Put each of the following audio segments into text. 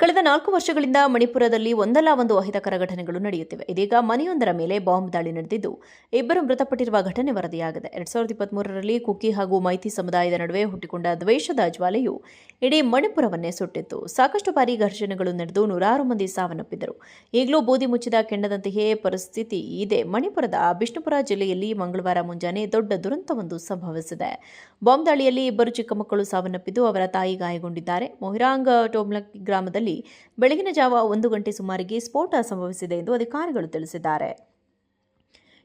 ಕಳೆದ 4 ವರ್ಷಗಳಿಂದ ಮಣಿಪುರದಲ್ಲಿ ಒಂದಲ್ಲ ಒಂದು ಅಹಿತಕರ ಘಟನೆಗಳು ನಡೆಯುತ್ತಿವೆ. ಇದೀಗ ಮನೆಯೊಂದರ ಮೇಲೆ ಬಾಂಬ್ ದಾಳಿ ನಡೆದಿದ್ದು, ಇಬ್ಬರು ಮೃತಪಟ್ಟಿರುವ ಘಟನೆ ವರದಿಯಾಗಿದೆ. 2023ರಲ್ಲಿ ಕುಕಿ ಹಾಗೂ ಮೈತಿ ಸಮುದಾಯದ ನಡುವೆ ಹುಟ್ಟಿಕೊಂಡ ದ್ವೇಷದ ಜ್ವಾಲೆಯು ಇಡೀ ಮಣಿಪುರವನ್ನೇ ಸುಟ್ಟಿತ್ತು. ಸಾಕಷ್ಟು ಬಾರಿ ಘರ್ಷಣೆಗಳು ನಡೆದು ನೂರಾರು ಮಂದಿ ಸಾವನ್ನಪ್ಪಿದ್ದರು. ಈಗಲೂ ಬೂದಿ ಮುಚ್ಚಿದ ಕೆಂಡದಂತೆಯೇ ಪರಿಸ್ಥಿತಿ ಇದೆ. ಮಣಿಪುರದ ಬಿಷ್ಣುಪುರ ಜಿಲ್ಲೆಯಲ್ಲಿ ಮಂಗಳವಾರ ಮುಂಜಾನೆ ದೊಡ್ಡ ದುರಂತವೊಂದು ಸಂಭವಿಸಿದೆ. ಬಾಂಬ್ ದಾಳಿಯಲ್ಲಿ ಇಬ್ಬರು ಚಿಕ್ಕ ಮಕ್ಕಳು ಸಾವನ್ನಪ್ಪಿದ್ದು, ಅವರ ತಾಯಿ ಗಾಯಗೊಂಡಿದ್ದಾರೆ. ಮೊಹಿರಾಂಗ್ ಟೋಮ್ಲಕ್ ಗ್ರಾಮದಲ್ಲಿ ಬೆಳಗಿನ ಜಾವ 1 ಗಂಟೆ ಸುಮಾರಿಗೆ ಸ್ಫೋಟ ಸಂಭವಿಸಿದೆ ಎಂದು ಅಧಿಕಾರಿಗಳು ತಿಳಿಸಿದ್ದಾರೆ.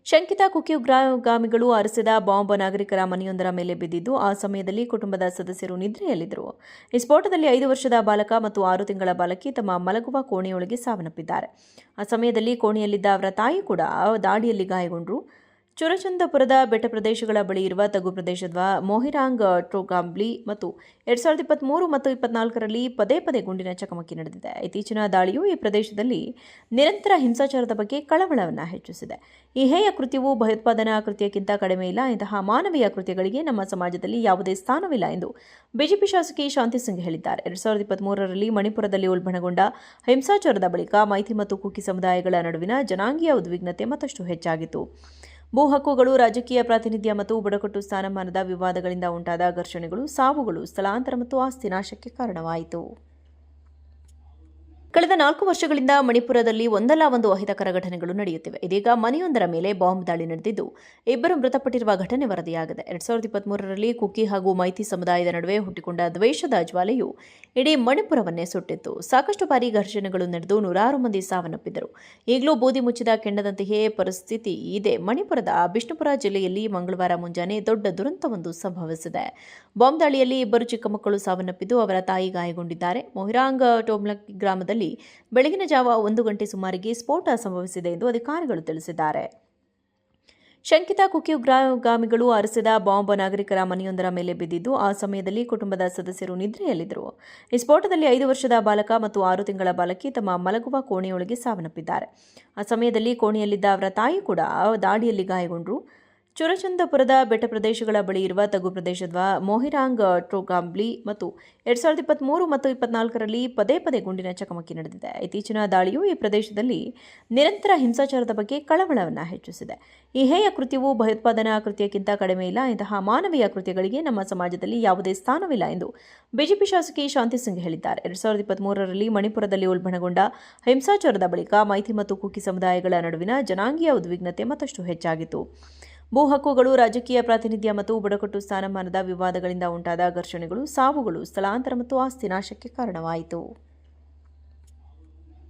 ಶಂಕಿತ ಕುಕಿ ಉಗ್ರಗಾಮಿಗಳು ಅರಸಿದ ಬಾಂಬ್ ನಾಗರಿಕರ ಮನೆಯೊಂದರ ಮೇಲೆ ಬಿದ್ದಿದ್ದು, ಆ ಸಮಯದಲ್ಲಿ ಕುಟುಂಬದ ಸದಸ್ಯರು ನಿದ್ರೆಯಲ್ಲಿದ್ದರು. ಈ ಸ್ಫೋಟದಲ್ಲಿ 5 ವರ್ಷದ ಬಾಲಕ ಮತ್ತು 6 ತಿಂಗಳ ಬಾಲಕಿ ತಮ್ಮ ಮಲಗುವ ಕೋಣೆಯೊಳಗೆ ಸಾವನ್ನಪ್ಪಿದ್ದಾರೆ. ಆ ಸಮಯದಲ್ಲಿ ಕೋಣೆಯಲ್ಲಿದ್ದ ಅವರ ತಾಯಿ ಕೂಡ ದಾಳಿಯಲ್ಲಿ ಗಾಯಗೊಂಡರು. ಚುರಚಂದಪುರದ ಬೆಟ್ಟ ಪ್ರದೇಶಗಳ ಬಳಿ ಇರುವ ತಗ್ಗು ಪ್ರದೇಶದ ಮೊಹಿರಾಂಗ್ ಟ್ರೋಗಾಂಬ್ಲಿ ಮತ್ತು 2023 ಮತ್ತು 2024ರಲ್ಲಿ ಪದೇ ಪದೇ ಗುಂಡಿನ ಚಕಮಕಿ ನಡೆದಿದೆ. ಇತ್ತೀಚಿನ ದಾಳಿಯು ಈ ಪ್ರದೇಶದಲ್ಲಿ ನಿರಂತರ ಹಿಂಸಾಚಾರದ ಬಗ್ಗೆ ಕಳವಳವನ್ನು ಹೆಚ್ಚಿಸಿದೆ. ಈ ಹೇಯ ಕೃತ್ಯವು ಭಯೋತ್ಪಾದನಾ ಕೃತ್ಯಕ್ಕಿಂತ ಕಡಿಮೆ ಇಲ್ಲ. ಇಂತಹ ಮಾನವೀಯ ಕೃತ್ಯಗಳಿಗೆ ನಮ್ಮ ಸಮಾಜದಲ್ಲಿ ಯಾವುದೇ ಸ್ಥಾನವಿಲ್ಲ ಎಂದು ಬಿಜೆಪಿ ಶಾಸಕಿ ಶಾಂತಿ ಸಿಂಗ್ ಹೇಳಿದ್ದಾರೆ. 2023ರಲ್ಲಿ ಮಣಿಪುರದಲ್ಲಿ ಉಲ್ಬಣಗೊಂಡ ಹಿಂಸಾಚಾರದ ಬಳಿಕ ಮೈತಿ ಮತ್ತು ಕುಕಿ ಸಮುದಾಯಗಳ ನಡುವಿನ ಜನಾಂಗೀಯ ಉದ್ವಿಗ್ನತೆ ಮತ್ತಷ್ಟು ಹೆಚ್ಚಾಗಿತ್ತು. ಭೂ ಹಕ್ಕುಗಳು, ರಾಜಕೀಯ ಪ್ರಾತಿನಿಧ್ಯ ಮತ್ತು ಬುಡಕಟ್ಟು ಸ್ಥಾನಮಾನದ ವಿವಾದಗಳಿಂದ ಉಂಟಾದ ಘರ್ಷಣೆಗಳು, ಸಾವುಗಳು, ಸ್ಥಳಾಂತರ ಮತ್ತು ಆಸ್ತಿ ನಾಶಕ್ಕೆ ಕಾರಣವಾಯಿತು. ಕಳೆದ 4 ವರ್ಷಗಳಿಂದ ಮಣಿಪುರದಲ್ಲಿ ಒಂದಲ್ಲ ಒಂದು ಅಹಿತಕರ ಘಟನೆಗಳು ನಡೆಯುತ್ತಿವೆ. ಇದೀಗ ಮನೆಯೊಂದರ ಮೇಲೆ ಬಾಂಬ್ ದಾಳಿ ನಡೆದಿದ್ದು, ಇಬ್ಬರು ಮೃತಪಟ್ಟಿರುವ ಘಟನೆ ವರದಿಯಾಗಿದೆ. 2023ರಲ್ಲಿ ಕುಕಿ ಹಾಗೂ ಮೈತಿ ಸಮುದಾಯದ ನಡುವೆ ಹುಟ್ಟಿಕೊಂಡ ದ್ವೇಷದ ಜ್ವಾಲೆಯು ಇಡೀ ಮಣಿಪುರವನ್ನೇ ಸುಟ್ಟಿತ್ತು. ಸಾಕಷ್ಟು ಬಾರಿ ಘರ್ಷಣೆಗಳು ನಡೆದು ನೂರಾರು ಮಂದಿ ಸಾವನ್ನಪ್ಪಿದ್ದರು. ಈಗಲೂ ಬೂದಿ ಮುಚ್ಚಿದ ಕೆಂಡದಂತೆಯೇ ಪರಿಸ್ಥಿತಿ ಇದೆ. ಮಣಿಪುರದ ಬಿಷ್ಣುಪುರ ಜಿಲ್ಲೆಯಲ್ಲಿ ಮಂಗಳವಾರ ಮುಂಜಾನೆ ದೊಡ್ಡ ದುರಂತವೊಂದು ಸಂಭವಿಸಿದೆ. ಬಾಂಬ್ ದಾಳಿಯಲ್ಲಿ ಇಬ್ಬರು ಚಿಕ್ಕ ಮಕ್ಕಳು ಸಾವನ್ನಪ್ಪಿದ್ದು, ಅವರ ತಾಯಿ ಗಾಯಗೊಂಡಿದ್ದಾರೆ. ಮೊಹಿರಾಂಗ್ ಟೋಮ್ಲಕ್ ಗ್ರಾಮದಲ್ಲಿ ಬೆಳಗಿನ ಜಾವ 1 ಗಂಟೆ ಸುಮಾರಿಗೆ ಸ್ಫೋಟ ಸಂಭವಿಸಿದೆ ಎಂದು ಅಧಿಕಾರಿಗಳು ತಿಳಿಸಿದ್ದಾರೆ. ಶಂಕಿತ ಕುಕಿ ಉಗ್ರಗಾಮಿಗಳು ಅರಸಿದ ಬಾಂಬ್ ನಾಗರಿಕರ ಮನೆಯೊಂದರ ಮೇಲೆ ಬಿದ್ದಿದ್ದು, ಆ ಸಮಯದಲ್ಲಿ ಕುಟುಂಬದ ಸದಸ್ಯರು ನಿದ್ರೆಯಲ್ಲಿದ್ದರು. ಈ ಸ್ಫೋಟದಲ್ಲಿ 5 ವರ್ಷದ ಬಾಲಕ ಮತ್ತು 6 ತಿಂಗಳ ಬಾಲಕಿ ತಮ್ಮ ಮಲಗುವ ಕೋಣೆಯೊಳಗೆ ಸಾವನ್ನಪ್ಪಿದ್ದಾರೆ. ಆ ಸಮಯದಲ್ಲಿ ಕೋಣೆಯಲ್ಲಿದ್ದ ಅವರ ತಾಯಿ ಕೂಡ ದಾಳಿಯಲ್ಲಿ ಗಾಯಗೊಂಡರು. ಚುರಚಂದಪುರದ ಬೆಟ್ಟ ಪ್ರದೇಶಗಳ ಬಳಿ ಇರುವ ತಗ್ಗು ಪ್ರದೇಶದ ಮೊಹಿರಾಂಗ್ ಟ್ರೋಗಾಂಬ್ಲಿ ಮತ್ತು 2023 ಮತ್ತು 2024ರಲ್ಲಿ ಪದೇ ಪದೇ ಗುಂಡಿನ ಚಕಮಕಿ ನಡೆದಿದೆ. ಇತ್ತೀಚಿನ ದಾಳಿಯು ಈ ಪ್ರದೇಶದಲ್ಲಿ ನಿರಂತರ ಹಿಂಸಾಚಾರದ ಬಗ್ಗೆ ಕಳವಳವನ್ನು ಹೆಚ್ಚಿಸಿದೆ. ಈ ಹೇಯ ಕೃತ್ಯವು ಭಯೋತ್ಪಾದನಾ ಕೃತ್ಯಕ್ಕಿಂತ ಕಡಿಮೆ ಇಲ್ಲ. ಇಂತಹ ಮಾನವೀಯ ಕೃತ್ಯಗಳಿಗೆ ನಮ್ಮ ಸಮಾಜದಲ್ಲಿ ಯಾವುದೇ ಸ್ಥಾನವಿಲ್ಲ ಎಂದು ಬಿಜೆಪಿ ಶಾಸಕಿ ಶಾಂತಿ ಸಿಂಗ್ ಹೇಳಿದ್ದಾರೆ. 2023ರಲ್ಲಿ ಮಣಿಪುರದಲ್ಲಿ ಉಲ್ಬಣಗೊಂಡ ಹಿಂಸಾಚಾರದ ಬಳಿಕ ಮೈತಿ ಮತ್ತು ಕುಕಿ ಸಮುದಾಯಗಳ ನಡುವಿನ ಜನಾಂಗೀಯ ಉದ್ವಿಗ್ನತೆ ಮತ್ತಷ್ಟು ಹೆಚ್ಚಾಗಿತ್ತು. ಭೂ ಹಕ್ಕುಗಳು, ರಾಜಕೀಯ ಪ್ರಾತಿನಿಧ್ಯ ಮತ್ತು ಬುಡಕಟ್ಟು ಸ್ಥಾನಮಾನದ ವಿವಾದಗಳಿಂದ ಉಂಟಾದ ಘರ್ಷಣೆಗಳು, ಸಾವುಗಳು, ಸ್ಥಳಾಂತರ ಮತ್ತು ಆಸ್ತಿ ನಾಶಕ್ಕೆ ಕಾರಣವಾಯಿತು.